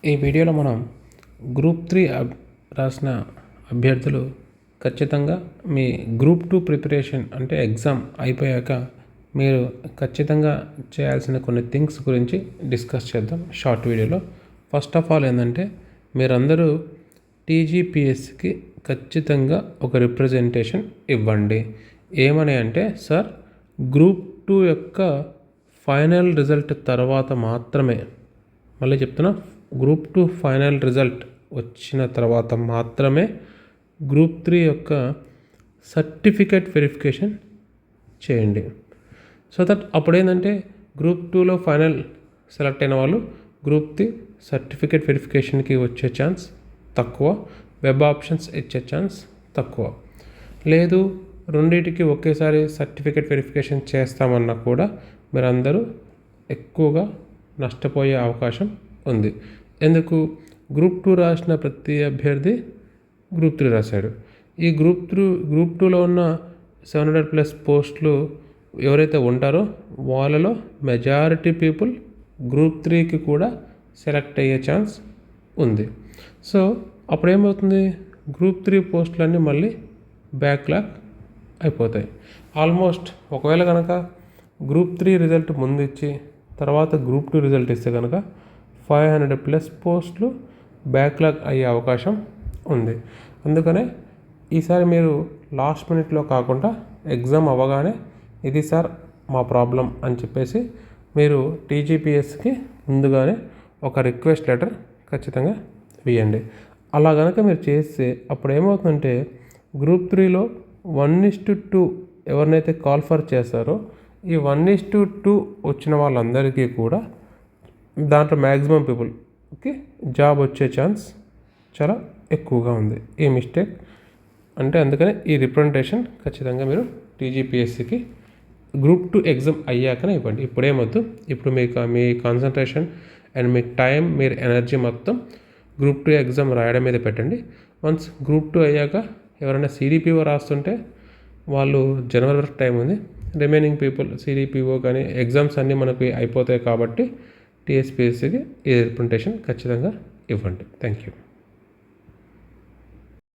ఈ వీడియోలో మనం గ్రూప్ 3 రాసిన అభ్యర్థులు ఖచ్చితంగా మీ గ్రూప్ 2 ప్రిపరేషన్ అంటే ఎగ్జామ్ అయిపోయాక మీరు ఖచ్చితంగా చేయాల్సిన కొన్ని థింగ్స్ గురించి డిస్కస్ చేద్దాం షార్ట్ వీడియోలో. ఫస్ట్ ఆఫ్ ఆల్ ఏంటంటే మీరందరూ టీజీపీఎస్సికి ఖచ్చితంగా ఒక రిప్రజెంటేషన్ ఇవ్వండి. ఏమని అంటే, సార్ గ్రూప్ 2 యొక్క ఫైనల్ రిజల్ట్ తర్వాత మాత్రమే, మళ్ళీ చెప్తున్నా, గ్రూప్ 2 ఫైనల్ రిజల్ట్ వచ్చిన తర్వాత మాత్రమే గ్రూప్ 3 యొక్క సర్టిఫికేట్ వెరిఫికేషన్ చేయండి. సో దట్ అప్పుడు ఏంటంటే గ్రూప్ 2లో ఫైనల్ సెలెక్ట్ అయిన వాళ్ళు గ్రూప్ 3 సర్టిఫికేట్ వెరిఫికేషన్కి వచ్చే ఛాన్స్ తక్కువ, వెబ్ ఆప్షన్స్ ఇచ్చే ఛాన్స్ తక్కువ. లేదు రెండింటికి ఒకేసారి సర్టిఫికేట్ వెరిఫికేషన్ చేస్తామన్నా కూడా మీరందరూ ఎక్కువగా నష్టపోయే అవకాశం ఉంది. ఎందుకు? గ్రూప్ 2 రాసిన ప్రతి అభ్యర్థి గ్రూప్ 3 రాశాడు. ఈ గ్రూప్ 2లో ఉన్న 700+ పోస్టులు ఎవరైతే ఉంటారో వాళ్ళలో మెజారిటీ పీపుల్ గ్రూప్ 3కి కూడా సెలెక్ట్ అయ్యే ఛాన్స్ ఉంది. సో అప్పుడు ఏమవుతుంది, గ్రూప్ 3 పోస్టులన్నీ మళ్ళీ బ్యాక్లాగ్ అయిపోతాయి. ఆల్మోస్ట్ ఒకవేళ కనుక గ్రూప్ 3 రిజల్ట్ ముందు ఇచ్చి తర్వాత గ్రూప్ 2 రిజల్ట్ ఇస్తే కనుక 500+ పోస్టులు బ్యాక్లాగ్ అయ్యే అవకాశం ఉంది. అందుకనే ఈసారి మీరు లాస్ట్ మినిట్లో కాకుండా ఎగ్జామ్ అవ్వగానే ఇది సార్ మా ప్రాబ్లం అని చెప్పేసి మీరు టీజీపీఎస్కి ముందుగానే ఒక రిక్వెస్ట్ లెటర్ ఖచ్చితంగా వేయండి. అలా కనుక మీరు చేస్తే అప్పుడు ఏమవుతుందంటే గ్రూప్ 3లో 1:2 ఎవరినైతే కాల్ ఫర్ చేస్తారో ఈ 1:2 వచ్చిన వాళ్ళందరికీ కూడా దాంట్లో మ్యాక్సిమం పీపుల్కి జాబ్ వచ్చే ఛాన్స్ చాలా ఎక్కువగా ఉంది. ఈ మిస్టేక్ అంటే అందుకనే ఈ రిప్రజెంటేషన్ ఖచ్చితంగా మీరు టీజీపీఎస్సికి గ్రూప్ 2 ఎగ్జామ్ అయ్యాకనే ఇవ్వండి. ఇప్పుడేమొద్దు. ఇప్పుడు మీ కాన్సన్ట్రేషన్ అండ్ మీ టైం, మీరు ఎనర్జీ మొత్తం గ్రూప్ 2 ఎగ్జామ్ రాయడం మీద పెట్టండి. వన్స్ గ్రూప్ 2 అయ్యాక ఎవరైనా సిడిపిఓ రాస్తుంటే వాళ్ళు జనవరి వరకు టైం ఉంది. రిమైనింగ్ పీపుల్ సిడిపిఓ కానీ ఎగ్జామ్స్ అన్నీ మనకి అయిపోతాయి కాబట్టి టీఎస్పీఎస్సికి ఈ రిప్రజెంటేషన్ ఖచ్చితంగా ఇవ్వండి. Thank you.